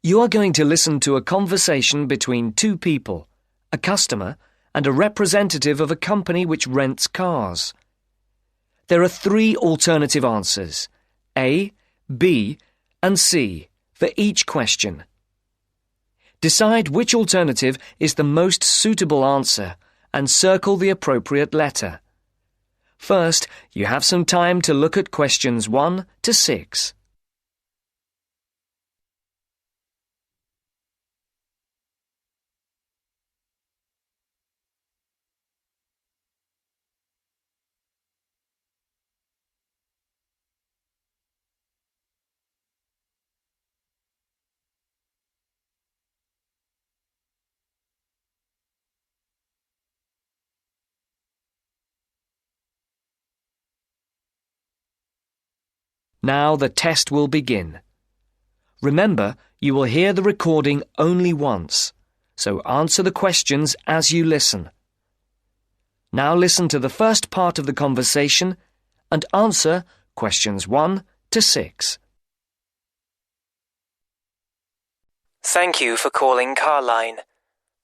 You are going to listen to a conversation between two people, a customer and a representative of a company which rents cars. There are three alternative answers, A, B, and C, for each question. Decide which alternative is the most suitable answer and circle the appropriate letter. First, you have some time to look at questions 1 to 6. Now the test will begin. Remember, you will hear the recording only once, so answer the questions as you listen. Now listen to the first part of the conversation and answer questions 1 to 6. Thank you for calling Carline.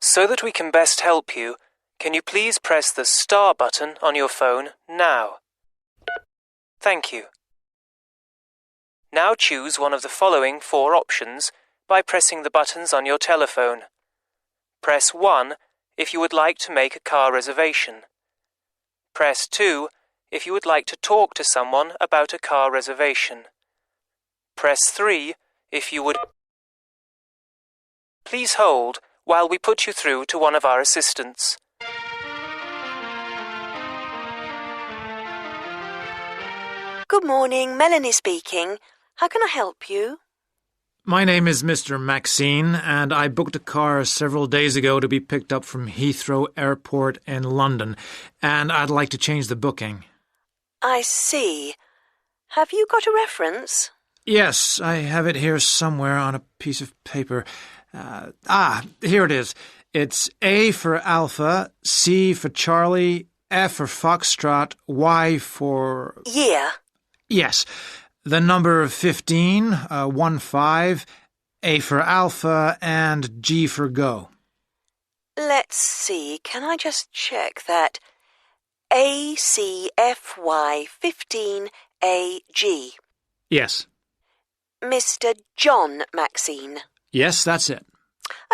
So that we can best help you, can you please press the star button on your phone now? Thank you. Now choose one of the following 4 options by pressing the buttons on your telephone. Press 1 if you would like to make a car reservation. Press 2 if you would like to talk to someone about a car reservation. Press 3 if you would... Please hold while we put you through to one of our assistants. Good morning, Melanie speaking. How can I help you? My name is Mr. Maxine, and I booked a car several days ago to be picked up from Heathrow Airport in London, and I'd like to change the booking. I see. Have you got a reference? Yes, I have it here somewhere on a piece of paper. Here it is. It's A for Alpha, C for Charlie, F for Foxtrot, Y for... Year. Yes. The number 15, 1-5, A for Alpha, and G for Go. Let's see, can I just check that? ACFY15AG. Yes. Mr. John Maxine. Yes, that's it.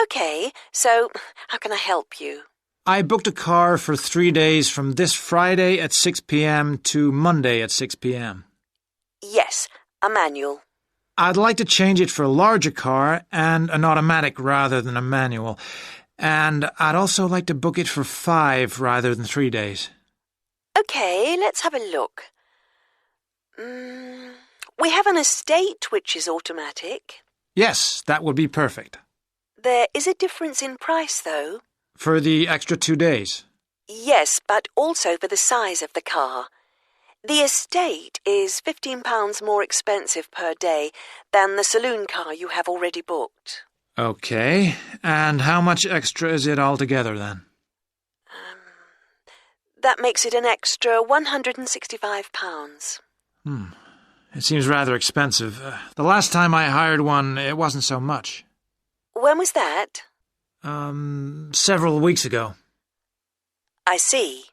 Okay, so how can I help you? I booked a car for 3 days from this Friday at 6 p.m. to Monday at 6 p.m. Yes, a manual. I'd like to change it for a larger car and an automatic rather than a manual. And I'd also like to book it for 5 rather than 3 days. Okay, let's have a look. We have an estate which is automatic. Yes, that would be perfect. There is a difference in price, though. For the extra 2 days? Yes, but also for the size of the car. The estate is £15 more expensive per day than the saloon car you have already booked. Okay, and how much extra is it altogether then? That makes it an extra £165. It seems rather expensive. The last time I hired one, it wasn't so much. When was that? Several weeks ago. I see.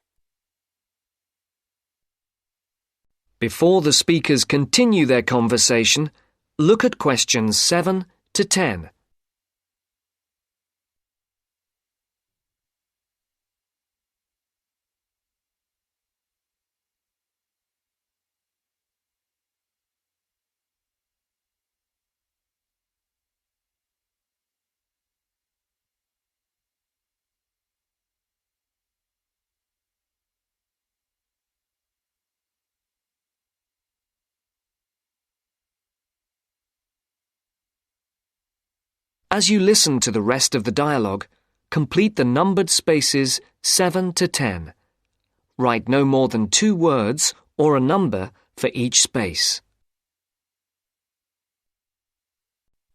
Before the speakers continue their conversation, look at questions 7 to 10. As you listen to the rest of the dialogue, complete the numbered spaces 7 to 10. Write no more than 2 words or a number for each space.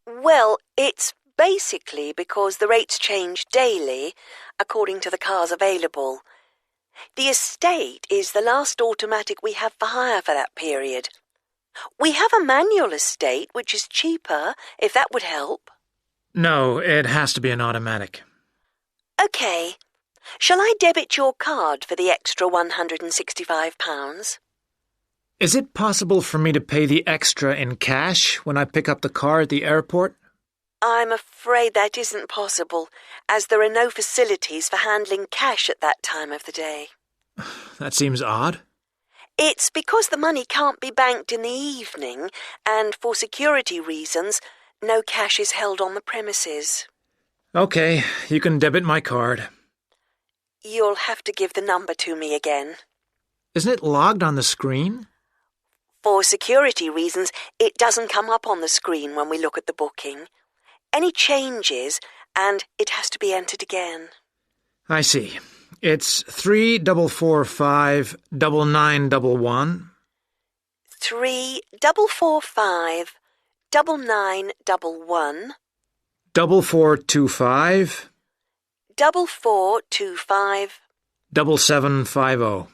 Well, it's basically because the rates change daily according to the cars available. The estate is the last automatic we have for hire for that period. We have a manual estate which is cheaper, if that would help. No, it has to be an automatic. OK. Shall I debit your card for the extra £165? Is it possible for me to pay the extra in cash when I pick up the car at the airport? I'm afraid that isn't possible, as there are no facilities for handling cash at that time of the day. That seems odd. It's because the money can't be banked in the evening, and for security reasons, no cash is held on the premises. OK, you can debit my card. You'll have to give the number to me again. Isn't it logged on the screen? For security reasons, it doesn't come up on the screen when we look at the booking. Any changes, and it has to be entered again. I see. It's 3-4-4-5-9-9-1. 3-4-4-5-9-9-1. 4425 4425 7750.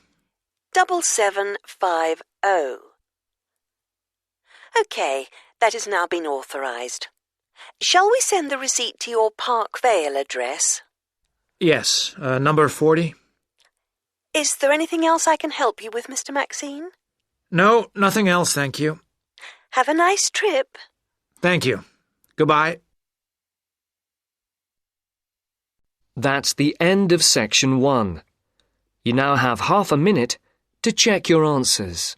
7750. OK, that has now been authorised. Shall we send the receipt to your Park Vale address? Yes, number 40. Is there anything else I can help you with, Mr. Maxine? No, nothing else, thank you. Have a nice trip. Thank you. Goodbye. That's the end of section 1. You now have half a minute to check your answers.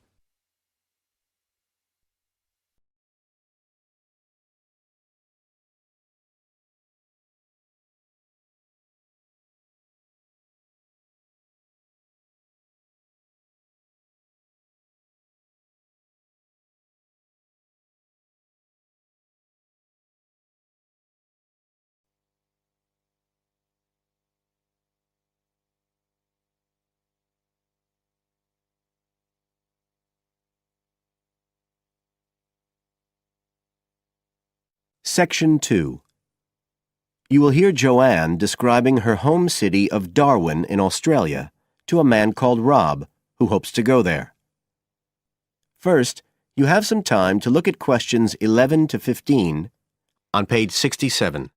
Section 2. You will hear Joanne describing her home city of Darwin in Australia to a man called Rob, who hopes to go there. First, you have some time to look at questions 11 to 15 on page 67.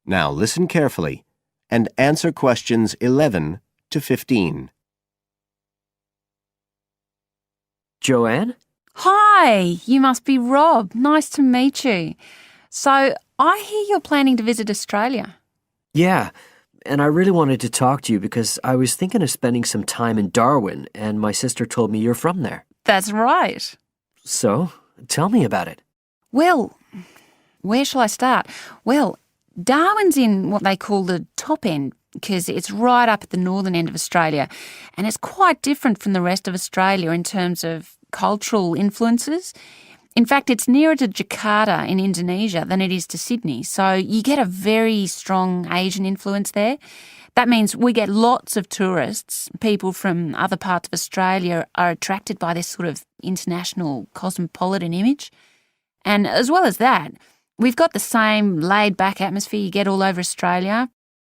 Now listen carefully and answer questions 11 to 15. Joanne? Hi, you must be Rob. Nice to meet you. So, I hear you're planning to visit Australia. Yeah, and I really wanted to talk to you because I was thinking of spending some time in Darwin, and my sister told me you're from there. That's right. So, tell me about it. Well, where shall I start? Well, Darwin's in what they call the top end because it's right up at the northern end of Australia, and it's quite different from the rest of Australia in terms of cultural influences. In fact, it's nearer to Jakarta in Indonesia than it is to Sydney, so you get a very strong Asian influence there. That means we get lots of tourists. People from other parts of Australia are attracted by this sort of international cosmopolitan image. And as well as that, we've got the same laid-back atmosphere you get all over Australia,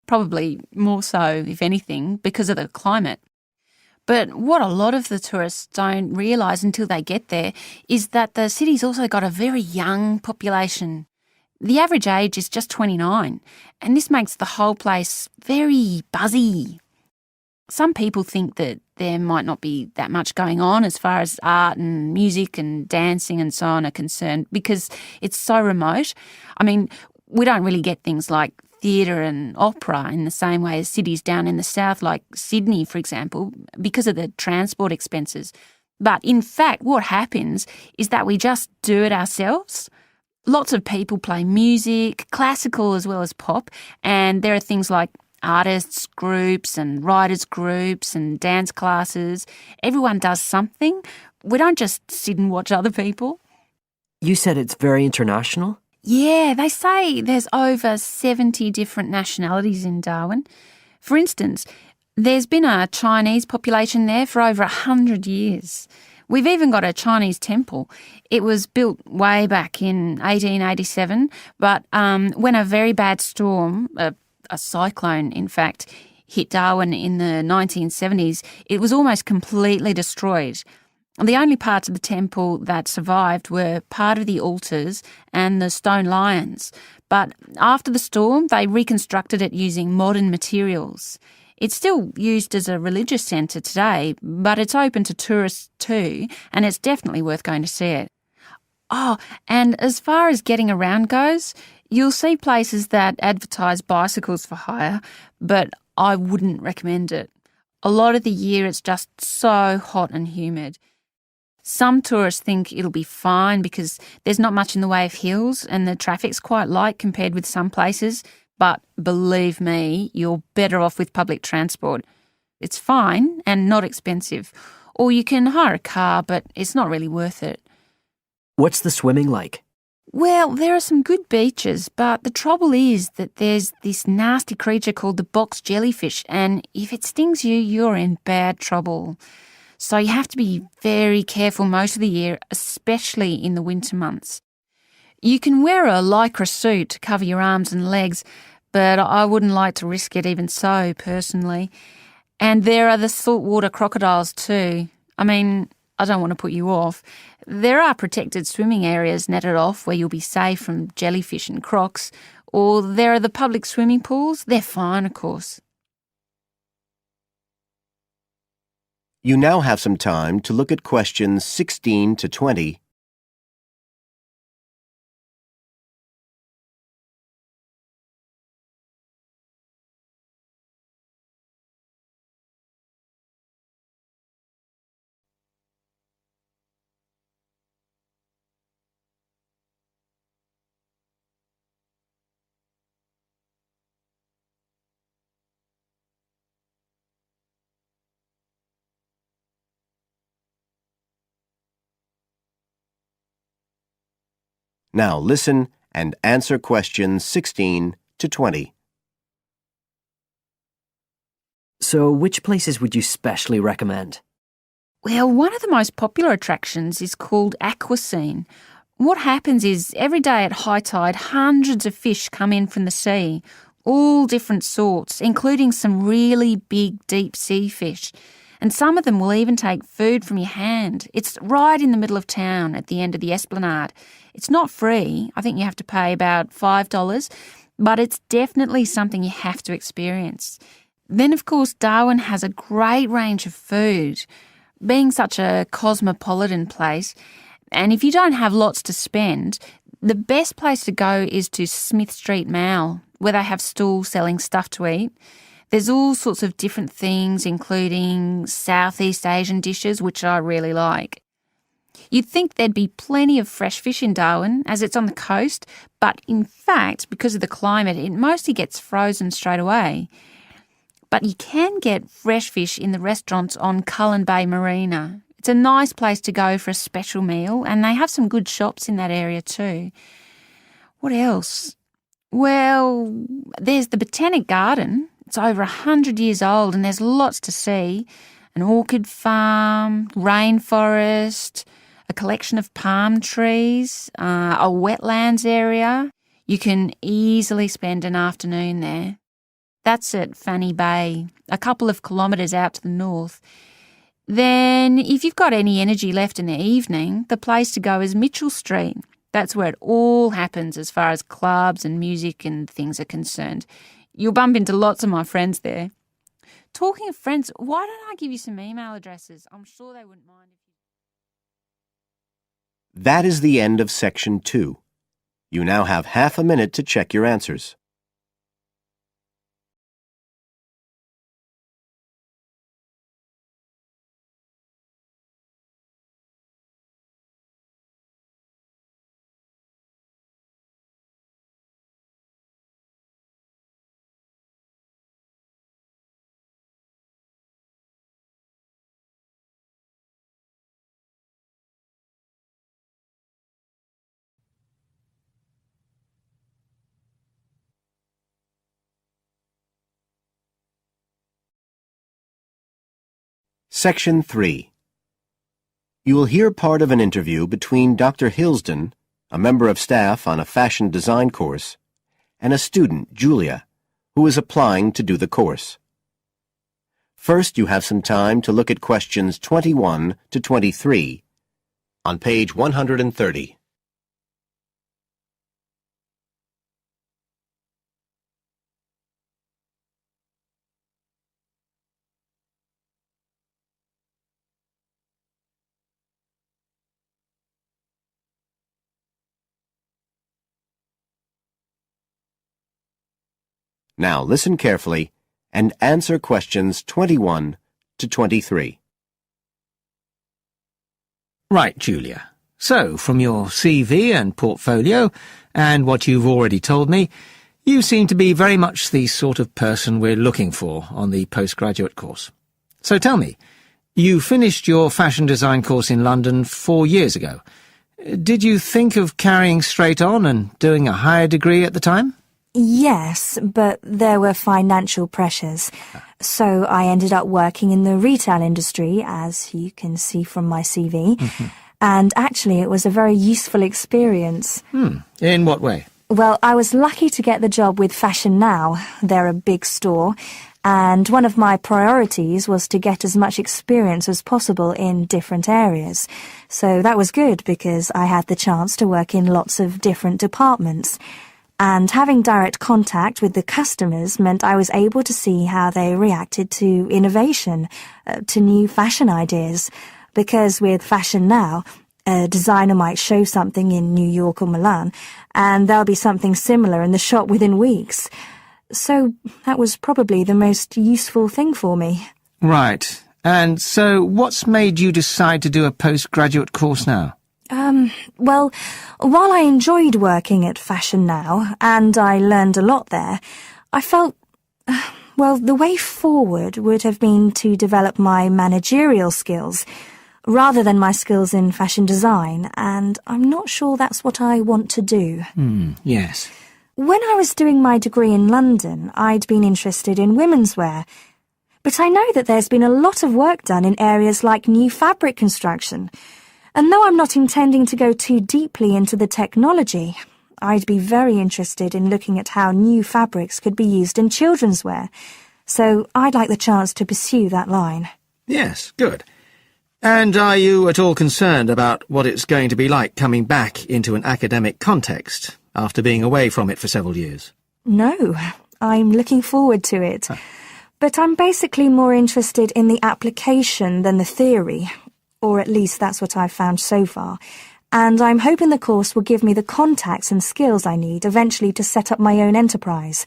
probably more so, if anything, because of the climate. But what a lot of the tourists don't realise until they get there is that the city's also got a very young population. The average age is just 29, and this makes the whole place very buzzy. Some people think that there might not be that much going on as far as art and music and dancing and so on are concerned because it's so remote. I mean, we don't really get things like theatre and opera in the same way as cities down in the south like Sydney, for example, because of the transport expenses. But in fact, what happens is that we just do it ourselves. Lots of people play music, classical as well as pop, and there are things like artists groups and writers groups and dance classes. Everyone does something. We don't just sit and watch other people. You said it's very international? Yeah, they say there's over 70 different nationalities in Darwin. For instance, there's been a Chinese population there for over 100 years. We've even got a Chinese temple. It was built way back in 1887, but when a very bad storm, a cyclone in fact, hit Darwin in the 1970s, it was almost completely destroyed. The only parts of the temple that survived were part of the altars and the stone lions. But after the storm, they reconstructed it using modern materials. It's still used as a religious centre today, but it's open to tourists too, and it's definitely worth going to see it. Oh, and as far as getting around goes, you'll see places that advertise bicycles for hire, but I wouldn't recommend it. A lot of the year it's just so hot and humid. Some tourists think it'll be fine because there's not much in the way of hills and the traffic's quite light compared with some places, but believe me, you're better off with public transport. It's fine and not expensive. Or you can hire a car, but it's not really worth it. What's the swimming like? Well, there are some good beaches, but the trouble is that there's this nasty creature called the box jellyfish, and if it stings you, you're in bad trouble. So you have to be very careful most of the year, especially in the winter months. You can wear a lycra suit to cover your arms and legs, but I wouldn't like to risk it even so, personally. And there are the saltwater crocodiles too. I mean, I don't want to put you off. There are protected swimming areas netted off where you'll be safe from jellyfish and crocs, or there are the public swimming pools. They're fine, of course. You now have some time to look at questions 16 to 20. Now listen and answer questions 16 to 20. So, which places would you specially recommend? Well, one of the most popular attractions is called Aquascene. What happens is every day at high tide, hundreds of fish come in from the sea, all different sorts, including some really big deep sea fish. And some of them will even take food from your hand. It's right in the middle of town at the end of the esplanade. It's not free. I think you have to pay about $5, but it's definitely something you have to experience. Then, of course, Darwin has a great range of food. Being such a cosmopolitan place, and if you don't have lots to spend, the best place to go is to Smith Street Mall, where they have stalls selling stuff to eat. There's all sorts of different things, including Southeast Asian dishes, which I really like. You'd think there'd be plenty of fresh fish in Darwin, as it's on the coast, but in fact, because of the climate, it mostly gets frozen straight away. But you can get fresh fish in the restaurants on Cullen Bay Marina. It's a nice place to go for a special meal, and they have some good shops in that area too. What else? Well, there's the Botanic Garden. It's over 100 years old and there's lots to see. An orchid farm, rainforest, a collection of palm trees, a wetlands area. You can easily spend an afternoon there. That's at Fanny Bay, a couple of kilometres out to the north. Then, if you've got any energy left in the evening, the place to go is Mitchell Street. That's where it all happens as far as clubs and music and things are concerned. You'll bump into lots of my friends there. Talking of friends, why don't I give you some email addresses? I'm sure they wouldn't mind. That is the end of Section 2. You now have half a minute to check your answers. Section 3. You will hear part of an interview between Dr. Hilsden, a member of staff on a fashion design course, and a student, Julia, who is applying to do the course. First, you have some time to look at questions 21 to 23 on page 130. Now listen carefully and answer questions 21 to 23. Right, Julia. So, from your CV and portfolio, and what you've already told me, you seem to be very much the sort of person we're looking for on the postgraduate course. So tell me, you finished your fashion design course in London 4 years ago. Did you think of carrying straight on and doing a higher degree at the time? Yes, but there were financial pressures. So I ended up working in the retail industry, as you can see from my CV. And actually, it was a very useful experience. In what way? Well, I was lucky to get the job with Fashion Now. They're a big store. And one of my priorities was to get as much experience as possible in different areas. So that was good because I had the chance to work in lots of different departments. And having direct contact with the customers meant I was able to see how they reacted to innovation, to new fashion ideas. Because with Fashion Now, a designer might show something in New York or Milan, and there'll be something similar in the shop within weeks. So that was probably the most useful thing for me. Right. And so what's made you decide to do a postgraduate course now? Well, while I enjoyed working at Fashion Now, and I learned a lot there, I felt, the way forward would have been to develop my managerial skills, rather than my skills in fashion design, and I'm not sure that's what I want to do. Yes. When I was doing my degree in London, I'd been interested in women's wear, but I know that there's been a lot of work done in areas like new fabric construction. And though I'm not intending to go too deeply into the technology, I'd be very interested in looking at how new fabrics could be used in children's wear. So I'd like the chance to pursue that line. Yes, good. And are you at all concerned about what it's going to be like coming back into an academic context after being away from it for several years? No, I'm looking forward to it. But I'm basically more interested in the application than the theory. Or at least that's what I've found so far, and I'm hoping the course will give me the contacts and skills I need eventually to set up my own enterprise.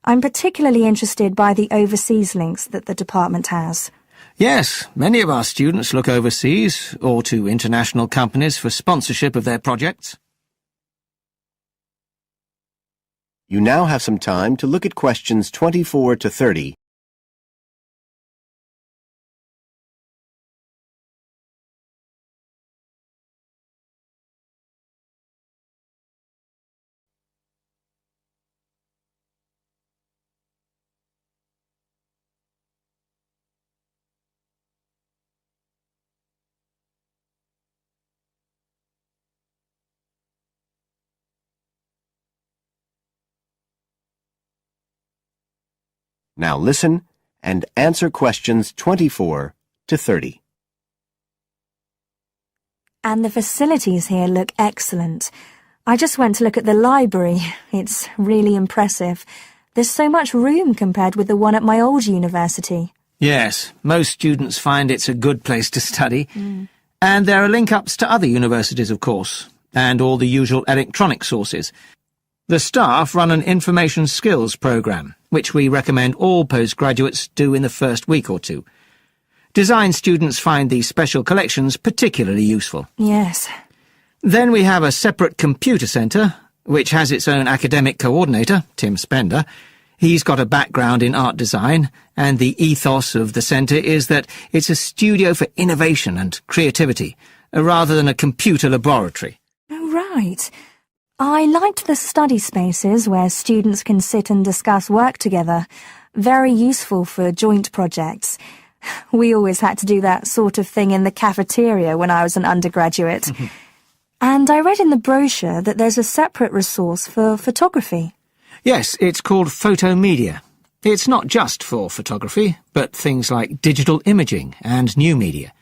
I'm particularly interested by the overseas links that the department has. Yes, many of our students look overseas or to international companies for sponsorship of their projects. You now have some time to look at questions 24 to 30. Now listen and answer questions 24 to 30. And the facilities here look excellent. I just went to look at the library. It's really impressive. There's so much room compared with the one at my old university. Yes, most students find it's a good place to study. And there are link-ups to other universities, of course, and all the usual electronic sources. The staff run an information skills programme, which we recommend all postgraduates do in the first week or two. Design students find these special collections particularly useful. Yes. Then we have a separate computer centre, which has its own academic coordinator, Tim Spender. He's got a background in art design, and the ethos of the centre is that it's a studio for innovation and creativity, rather than a computer laboratory. Oh, right. I liked the study spaces where students can sit and discuss work together. Very useful for joint projects. We always had to do that sort of thing in the cafeteria when I was an undergraduate. And I read in the brochure that there's a separate resource for photography. Yes, it's called Photomedia. It's not just for photography, but things like digital imaging and new media.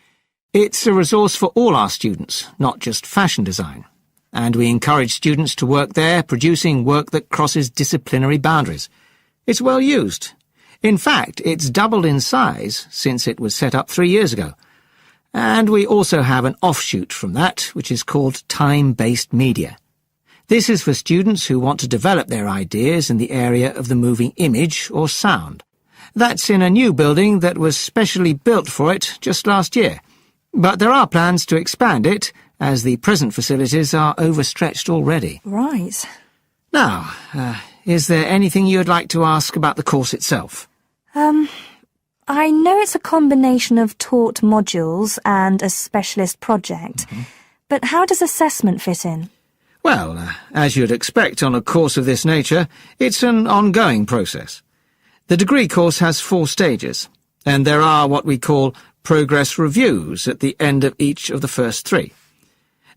It's a resource for all our students, not just fashion design. And we encourage students to work there, producing work that crosses disciplinary boundaries. It's well used. In fact, it's doubled in size since it was set up 3 years ago. And we also have an offshoot from that, which is called time-based media. This is for students who want to develop their ideas in the area of the moving image or sound. That's in a new building that was specially built for it just last year. But there are plans to expand it, as the present facilities are overstretched already. Right. Now, is there anything you'd like to ask about the course itself? I know it's a combination of taught modules and a specialist project, but how does assessment fit in? Well, as you'd expect on a course of this nature, it's an ongoing process. The degree course has 4 stages, and there are what we call progress reviews at the end of each of the first 3.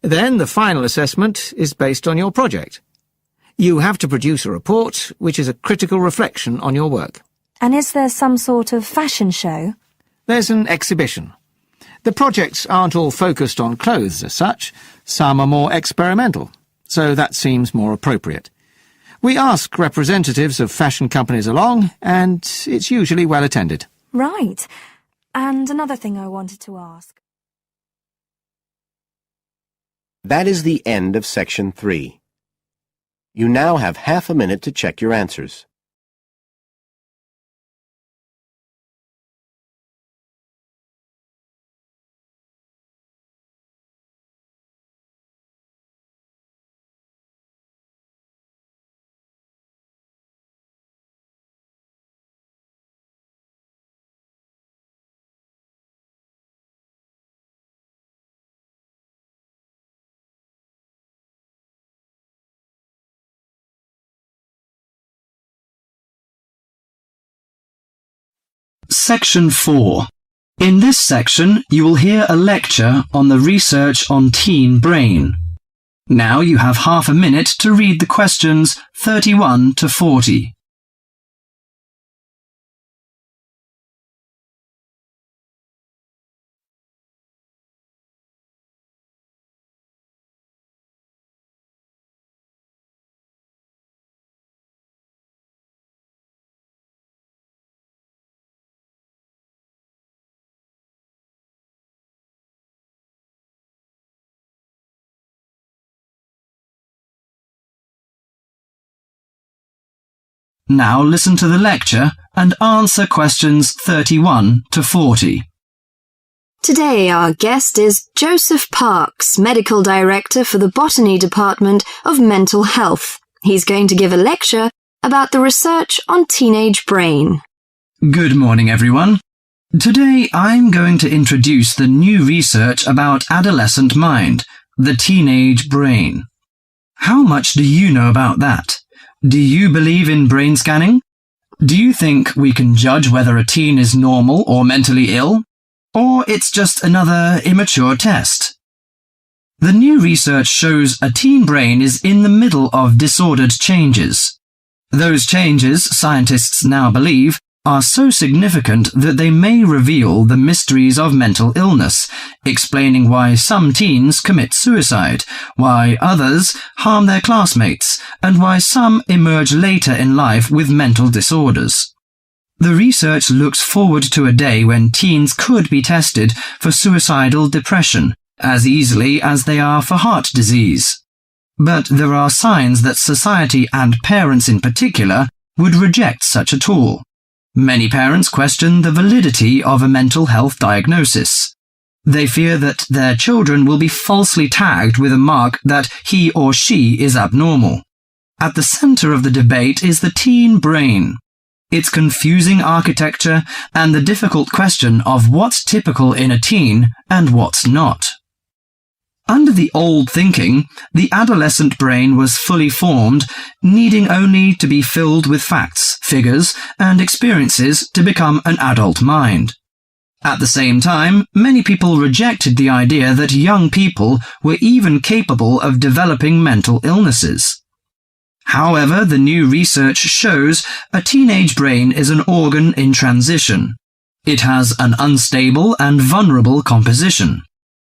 Then the final assessment is based on your project. You have to produce a report, which is a critical reflection on your work. And is there some sort of fashion show? There's an exhibition. The projects aren't all focused on clothes as such. Some are more experimental, so that seems more appropriate. We ask representatives of fashion companies along, and it's usually well attended. Right. And another thing I wanted to ask. That is the end of Section 3. You now have half a minute to check your answers. Section 4. In this section, you will hear a lecture on the research on teen brain. Now you have half a minute to read the questions 31 to 40. Now listen to the lecture and answer questions 31 to 40. Today our guest is Joseph Parks, Medical Director for the Botany Department of Mental Health. He's going to give a lecture about the research on teenage brain. Good morning, everyone. Today I'm going to introduce the new research about adolescent mind, the teenage brain. How much do you know about that? Do you believe in brain scanning? Do you think we can judge whether a teen is normal or mentally ill? Or it's just another immature test? The new research shows a teen brain is in the middle of disordered changes. Those changes, scientists now believe, are so significant that they may reveal the mysteries of mental illness, explaining why some teens commit suicide, why others harm their classmates, and why some emerge later in life with mental disorders. The research looks forward to a day when teens could be tested for suicidal depression as easily as they are for heart disease. But there are signs that society and parents in particular would reject such a tool. Many parents question the validity of a mental health diagnosis. They fear that their children will be falsely tagged with a mark that he or she is abnormal. At the center of the debate is the teen brain, its confusing architecture and the difficult question of what's typical in a teen and what's not. Under the old thinking, the adolescent brain was fully formed, needing only to be filled with facts, figures, and experiences to become an adult mind. At the same time, many people rejected the idea that young people were even capable of developing mental illnesses. However, the new research shows a teenage brain is an organ in transition. It has an unstable and vulnerable composition.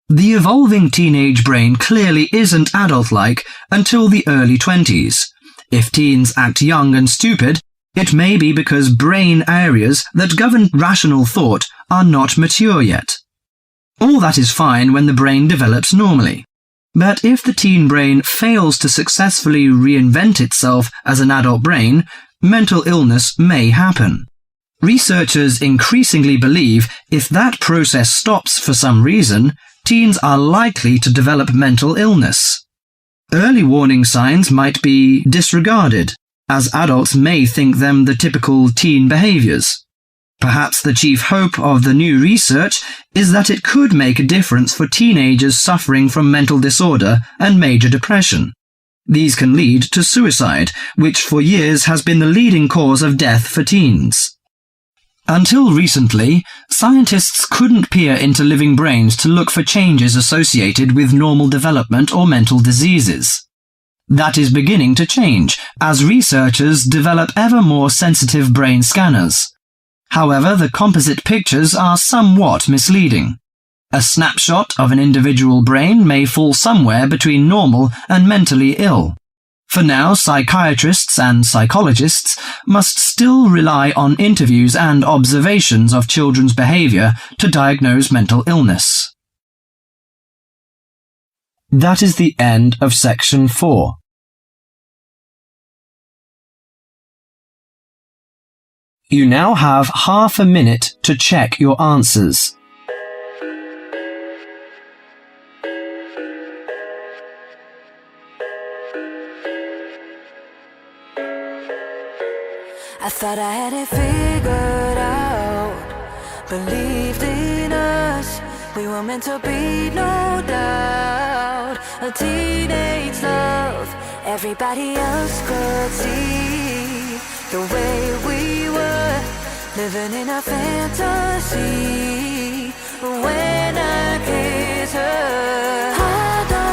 The evolving teenage brain clearly isn't adult-like until the early 20s. If teens act young and stupid, it may be because brain areas that govern rational thought are not mature yet. All that is fine when the brain develops normally. But if the teen brain fails to successfully reinvent itself as an adult brain, mental illness may happen. Researchers increasingly believe if that process stops for some reason, teens are likely to develop mental illness. Early warning signs might be disregarded, as adults may think them the typical teen behaviors. Perhaps the chief hope of the new research is that it could make a difference for teenagers suffering from mental disorder and major depression. These can lead to suicide, which for years has been the leading cause of death for teens. Until recently, scientists couldn't peer into living brains to look for changes associated with normal development or mental diseases. That is beginning to change as researchers develop ever more sensitive brain scanners. However, the composite pictures are somewhat misleading. A snapshot of an individual brain may fall somewhere between normal and mentally ill. For now, psychiatrists and psychologists must still rely on interviews and observations of children's behavior to diagnose mental illness. That is the end of section 4. You now have half a minute to check your answers. I thought I had it figured out, believed in us, we were meant to be, no doubt. A teenage love, everybody else could see the way we were, living in a fantasy. When I kiss her, I don't